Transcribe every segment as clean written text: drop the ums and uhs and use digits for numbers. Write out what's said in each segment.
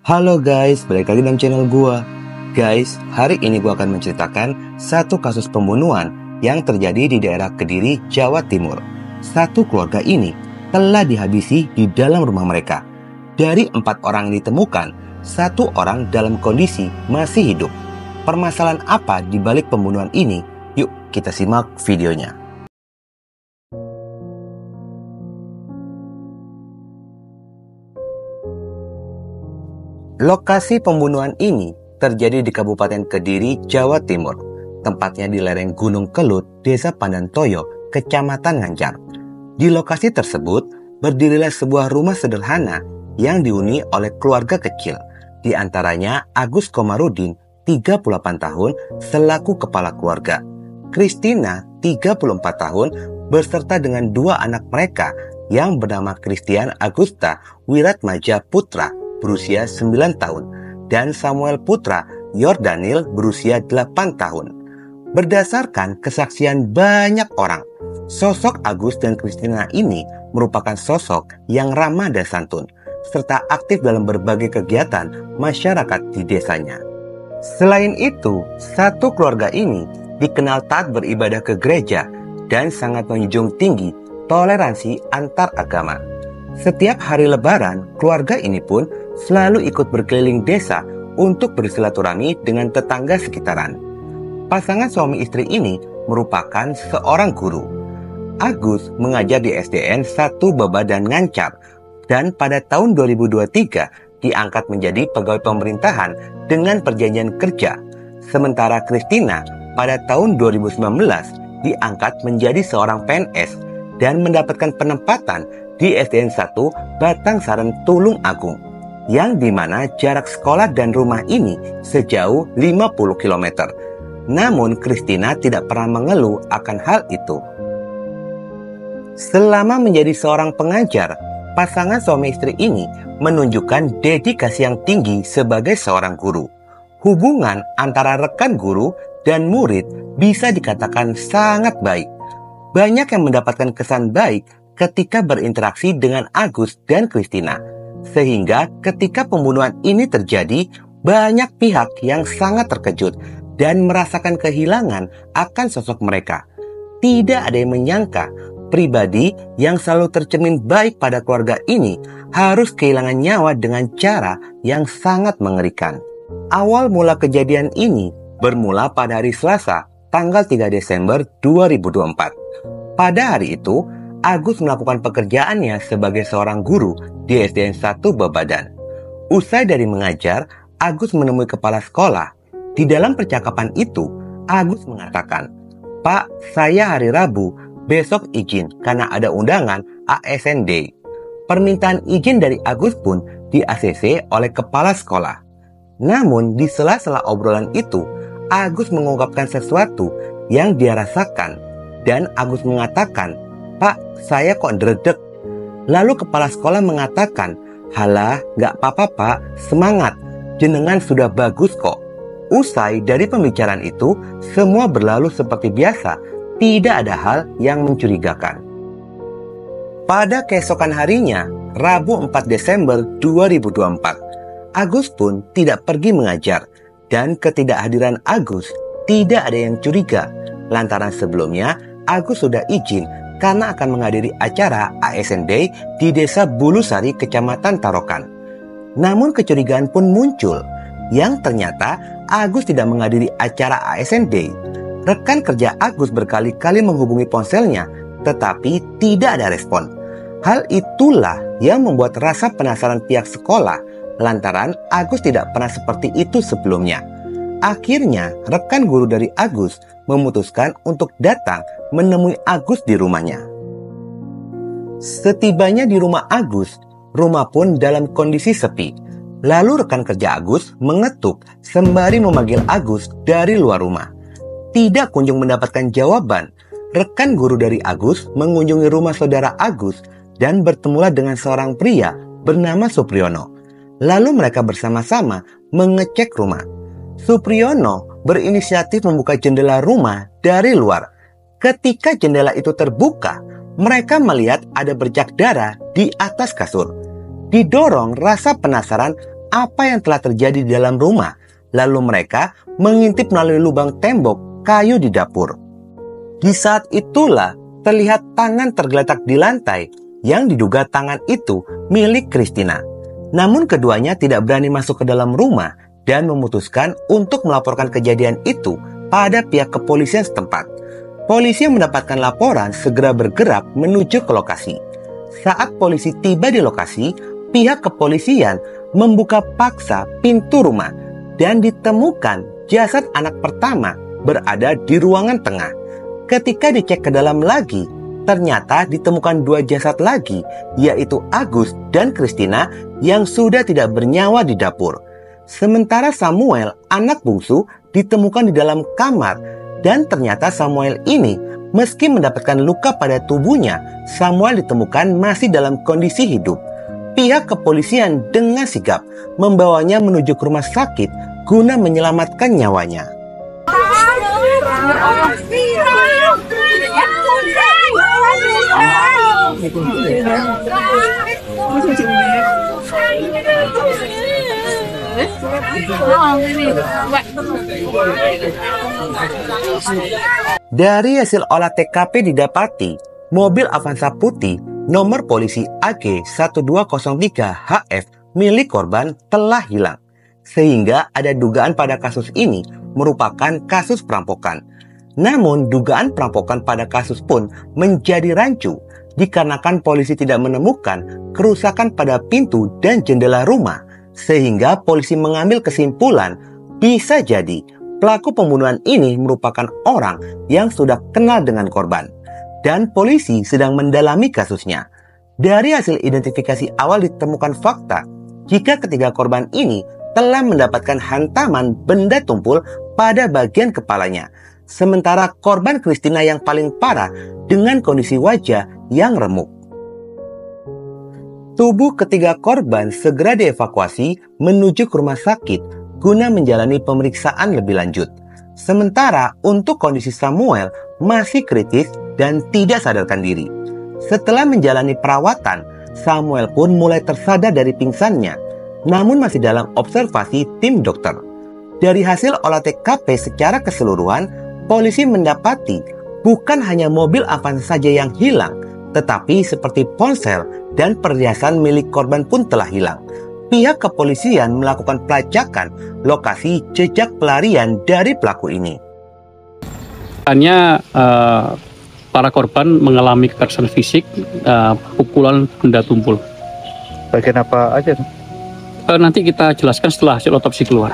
Halo guys, balik lagi dalam channel gua. Guys, hari ini gua akan menceritakan satu kasus pembunuhan yang terjadi di daerah Kediri, Jawa Timur. Satu keluarga ini telah dihabisi di dalam rumah mereka. Dari 4 orang yang ditemukan, 1 orang dalam kondisi masih hidup. Permasalahan apa di balik pembunuhan ini? Yuk kita simak videonya. Lokasi pembunuhan ini terjadi di Kabupaten Kediri, Jawa Timur. Tempatnya di lereng Gunung Kelut, Desa Pandantoyo, Kecamatan Nganjar. Di lokasi tersebut, berdirilah sebuah rumah sederhana yang dihuni oleh keluarga kecil. Di antaranya Agus Komarudin, 38 tahun, selaku kepala keluarga. Kristina, 34 tahun, beserta dengan 2 anak mereka yang bernama Christian Agusta Wiratmaja Putra, berusia 9 tahun, dan Samuel Putra Yordanil berusia 8 tahun. Berdasarkan kesaksian banyak orang, sosok Agus dan Kristina ini merupakan sosok yang ramah dan santun, serta aktif dalam berbagai kegiatan masyarakat di desanya. Selain itu, satu keluarga ini dikenal taat beribadah ke gereja dan sangat menjunjung tinggi toleransi antar agama. Setiap hari Lebaran, keluarga ini pun selalu ikut berkeliling desa untuk bersilaturahmi dengan tetangga sekitaran. Pasangan suami istri ini merupakan seorang guru. Agus mengajar di SDN 1 Babadan Ngancar dan pada tahun 2023 diangkat menjadi pegawai pemerintahan dengan perjanjian kerja. Sementara Kristina pada tahun 2019 diangkat menjadi seorang PNS dan mendapatkan penempatan di SDN 1 Batangsaran Tulung Agung, yang dimana jarak sekolah dan rumah ini sejauh 50 km. Namun Kristina tidak pernah mengeluh akan hal itu. Selama menjadi seorang pengajar, pasangan suami istri ini menunjukkan dedikasi yang tinggi sebagai seorang guru. Hubungan antara rekan guru dan murid bisa dikatakan sangat baik. Banyak yang mendapatkan kesan baik ketika berinteraksi dengan Agus dan Kristina. Sehingga ketika pembunuhan ini terjadi, banyak pihak yang sangat terkejut dan merasakan kehilangan akan sosok mereka. Tidak ada yang menyangka pribadi yang selalu tercermin baik pada keluarga ini harus kehilangan nyawa dengan cara yang sangat mengerikan. Awal mula kejadian ini bermula pada hari Selasa, tanggal 3 Desember 2024. Pada hari itu, Agus melakukan pekerjaannya sebagai seorang guru di SDN 1 Babadan. Usai dari mengajar, Agus menemui kepala sekolah. Di dalam percakapan itu, Agus mengatakan, "Pak, saya hari Rabu, besok izin karena ada undangan ASN Day." Permintaan izin dari Agus pun di-ACC oleh kepala sekolah. Namun di sela-sela obrolan itu, Agus mengungkapkan sesuatu yang dia rasakan. Dan Agus mengatakan, "Pak, saya kok dredeg." Lalu kepala sekolah mengatakan, "Halah, gak apa-apa pak, semangat, jenengan sudah bagus kok." Usai dari pembicaraan itu, semua berlalu seperti biasa, tidak ada hal yang mencurigakan. Pada keesokan harinya, Rabu 4 Desember 2024, Agus pun tidak pergi mengajar, dan ketidakhadiran Agus tidak ada yang curiga, lantaran sebelumnya Agus sudah izin karena akan menghadiri acara ASN Day di Desa Bulusari, Kecamatan Tarokan. Namun kecurigaan pun muncul, yang ternyata Agus tidak menghadiri acara ASN Day. Rekan kerja Agus berkali-kali menghubungi ponselnya, tetapi tidak ada respon. Hal itulah yang membuat rasa penasaran pihak sekolah, lantaran Agus tidak pernah seperti itu sebelumnya. Akhirnya, rekan guru dari Agus memutuskan untuk datang menemui Agus di rumahnya. Setibanya di rumah Agus, rumah pun dalam kondisi sepi. Lalu rekan kerja Agus mengetuk sembari memanggil Agus dari luar rumah. Tidak kunjung mendapatkan jawaban. Rekan guru dari Agus mengunjungi rumah saudara Agus dan bertemulah dengan seorang pria bernama Supriyono. Lalu mereka bersama-sama mengecek rumah. Supriyono berinisiatif membuka jendela rumah dari luar. Ketika jendela itu terbuka, mereka melihat ada bercak darah di atas kasur. Didorong rasa penasaran, apa yang telah terjadi di dalam rumah. Lalu mereka mengintip melalui lubang tembok kayu di dapur. Di saat itulah terlihat tangan tergeletak di lantai yang diduga tangan itu milik Christina. Namun keduanya tidak berani masuk ke dalam rumah dan memutuskan untuk melaporkan kejadian itu pada pihak kepolisian setempat. Polisi yang mendapatkan laporan segera bergerak menuju ke lokasi. Saat polisi tiba di lokasi, pihak kepolisian membuka paksa pintu rumah dan ditemukan jasad anak pertama berada di ruangan tengah. Ketika dicek ke dalam lagi, ternyata ditemukan 2 jasad lagi, yaitu Agus dan Christina yang sudah tidak bernyawa di dapur. Sementara Samuel, anak bungsu, ditemukan di dalam kamar, dan ternyata Samuel ini, meski mendapatkan luka pada tubuhnya, Samuel ditemukan masih dalam kondisi hidup. Pihak kepolisian dengan sigap membawanya menuju ke rumah sakit guna menyelamatkan nyawanya. Dari hasil olah TKP didapati mobil Avanza putih nomor polisi AG 1203HF milik korban telah hilang, sehingga ada dugaan pada kasus ini merupakan kasus perampokan. Namun dugaan perampokan pada kasus pun menjadi rancu dikarenakan polisi tidak menemukan kerusakan pada pintu dan jendela rumah, sehingga polisi mengambil kesimpulan bisa jadi pelaku pembunuhan ini merupakan orang yang sudah kenal dengan korban, dan polisi sedang mendalami kasusnya. Dari hasil identifikasi awal ditemukan fakta jika ketiga korban ini telah mendapatkan hantaman benda tumpul pada bagian kepalanya, sementara korban Christina yang paling parah dengan kondisi wajah yang remuk. Tubuh ketiga korban segera dievakuasi menuju ke rumah sakit guna menjalani pemeriksaan lebih lanjut. Sementara untuk kondisi Samuel masih kritis dan tidak sadarkan diri. Setelah menjalani perawatan, Samuel pun mulai tersadar dari pingsannya, namun masih dalam observasi tim dokter. Dari hasil olah TKP secara keseluruhan, polisi mendapati bukan hanya mobil Avanza saja yang hilang, tetapi seperti ponsel dan perhiasan milik korban pun telah hilang. Pihak kepolisian melakukan pelacakan lokasi jejak pelarian dari pelaku ini. Hanya para korban mengalami kekerasan fisik, pukulan benda tumpul. Bagian apa aja? Nanti kita jelaskan setelah hasil otopsi keluar.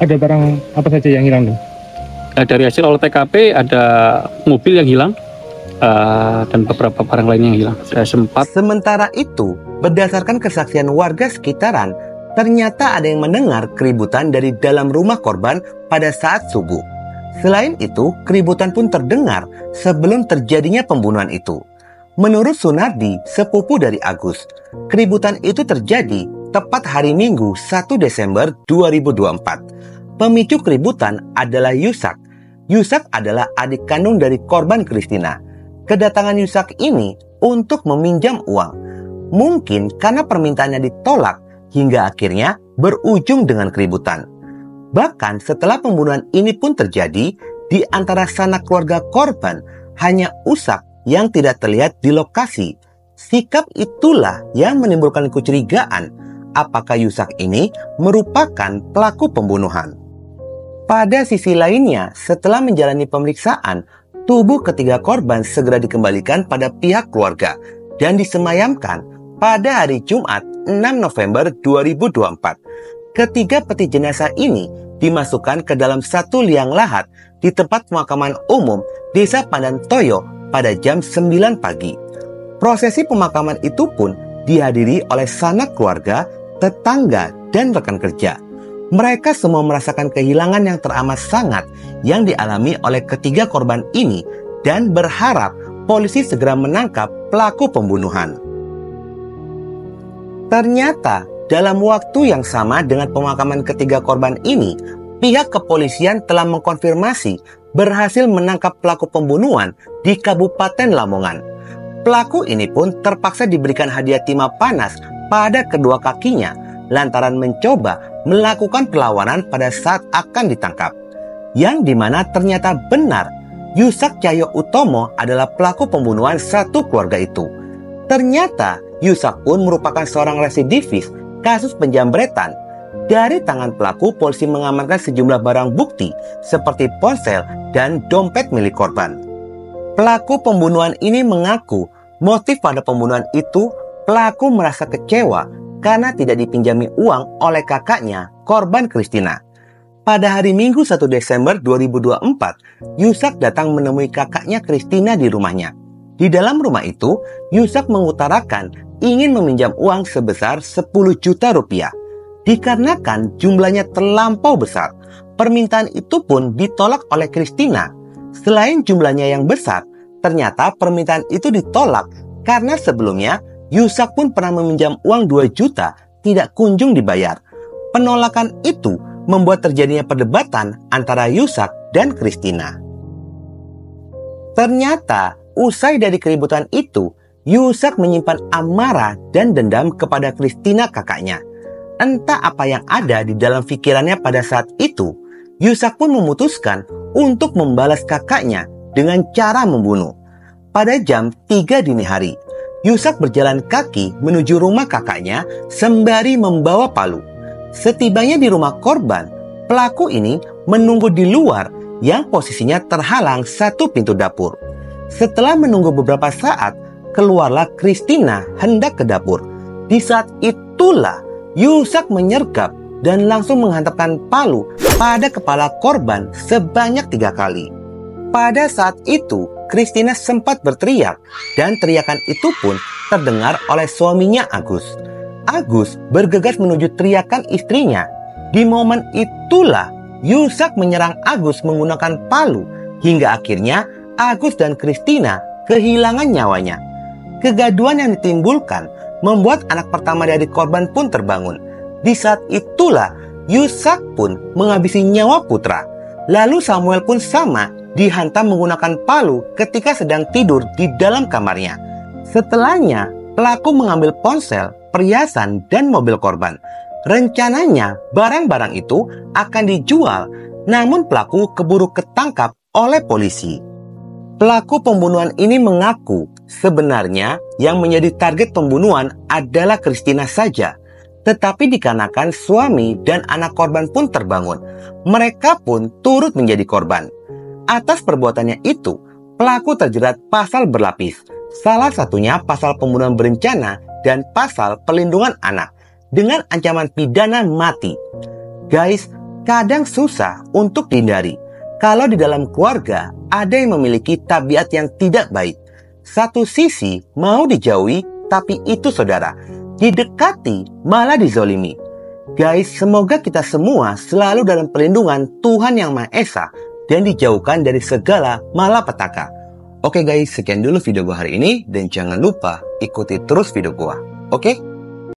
Ada barang apa saja yang hilang? Dari hasil olah TKP ada mobil yang hilang dan beberapa barang lainnya yang hilang. Sementara itu, berdasarkan kesaksian warga sekitaran, ternyata ada yang mendengar keributan dari dalam rumah korban pada saat subuh. Selain itu, keributan pun terdengar sebelum terjadinya pembunuhan itu. Menurut Sunardi, sepupu dari Agus, keributan itu terjadi tepat hari Minggu 1 Desember 2024. Pemicu keributan adalah Yusak. Yusak adalah adik kandung dari korban Christina. Kedatangan Yusak ini untuk meminjam uang. Mungkin karena permintaannya ditolak hingga akhirnya berujung dengan keributan. Bahkan setelah pembunuhan ini pun terjadi, di antara sanak keluarga korban hanya Usak yang tidak terlihat di lokasi. Sikap itulah yang menimbulkan kecurigaan apakah Yusak ini merupakan pelaku pembunuhan. Pada sisi lainnya, setelah menjalani pemeriksaan, tubuh ketiga korban segera dikembalikan pada pihak keluarga dan disemayamkan pada hari Jumat 6 November 2024. Ketiga peti jenazah ini dimasukkan ke dalam satu liang lahat di tempat pemakaman umum Desa Pandantoyo pada jam 9 pagi. Prosesi pemakaman itu pun dihadiri oleh sanak keluarga, tetangga, dan rekan kerja. Mereka semua merasakan kehilangan yang teramat sangat yang dialami oleh ketiga korban ini dan berharap polisi segera menangkap pelaku pembunuhan. Ternyata, dalam waktu yang sama dengan pemakaman ketiga korban ini, pihak kepolisian telah mengkonfirmasi berhasil menangkap pelaku pembunuhan di Kabupaten Lamongan. Pelaku ini pun terpaksa diberikan hadiah timah panas pada kedua kakinya lantaran mencoba melakukan perlawanan pada saat akan ditangkap. Yang dimana ternyata benar, Yusak Cahyo Utomo adalah pelaku pembunuhan satu keluarga itu. Ternyata Yusak pun merupakan seorang residivis kasus penjambretan. Dari tangan pelaku, polisi mengamankan sejumlah barang bukti seperti ponsel dan dompet milik korban. Pelaku pembunuhan ini mengaku motif pada pembunuhan itu pelaku merasa kecewa karena tidak dipinjami uang oleh kakaknya, korban Christina. Pada hari Minggu 1 Desember 2024, Yusak datang menemui kakaknya Christina di rumahnya. Di dalam rumah itu, Yusak mengutarakan ingin meminjam uang sebesar 10 juta rupiah. Dikarenakan jumlahnya terlampau besar, permintaan itu pun ditolak oleh Christina. Selain jumlahnya yang besar, ternyata permintaan itu ditolak karena sebelumnya Yusak pun pernah meminjam uang 2 juta tidak kunjung dibayar. Penolakan itu membuat terjadinya perdebatan antara Yusak dan Christina. Ternyata usai dari keributan itu, Yusak menyimpan amarah dan dendam kepada Christina kakaknya. Entah apa yang ada di dalam pikirannya pada saat itu, Yusak pun memutuskan untuk membalas kakaknya dengan cara membunuh. Pada jam 3 dini hari, Yusak berjalan kaki menuju rumah kakaknya sembari membawa palu. Setibanya di rumah korban, pelaku ini menunggu di luar yang posisinya terhalang satu pintu dapur. Setelah menunggu beberapa saat, keluarlah Christina hendak ke dapur. Di saat itulah Yusak menyergap dan langsung menghantamkan palu pada kepala korban sebanyak 3 kali. Pada saat itu, Christina sempat berteriak dan teriakan itu pun terdengar oleh suaminya Agus. Agus bergegas menuju teriakan istrinya. Di momen itulah Yusak menyerang Agus menggunakan palu hingga akhirnya Agus dan Christina kehilangan nyawanya. Kegaduhan yang ditimbulkan membuat anak pertama dari korban pun terbangun. Di saat itulah Yusak pun menghabisi nyawa putra. Lalu Samuel pun sama dihantam menggunakan palu ketika sedang tidur di dalam kamarnya. Setelahnya, pelaku mengambil ponsel, perhiasan, dan mobil korban. Rencananya barang-barang itu akan dijual, namun pelaku keburu ketangkap oleh polisi. Pelaku pembunuhan ini mengaku sebenarnya yang menjadi target pembunuhan adalah Christina saja. Tetapi dikarenakan suami dan anak korban pun terbangun, mereka pun turut menjadi korban. Atas perbuatannya itu, pelaku terjerat pasal berlapis. Salah satunya pasal pembunuhan berencana dan pasal perlindungan anak dengan ancaman pidana mati. Guys, kadang susah untuk dihindari. Kalau di dalam keluarga ada yang memiliki tabiat yang tidak baik. Satu sisi mau dijauhi, tapi itu saudara. Didekati, malah dizolimi. Guys, semoga kita semua selalu dalam perlindungan Tuhan Yang Maha Esa dan dijauhkan dari segala malapetaka. Oke guys, sekian dulu video gua hari ini dan jangan lupa ikuti terus video gua. Oke?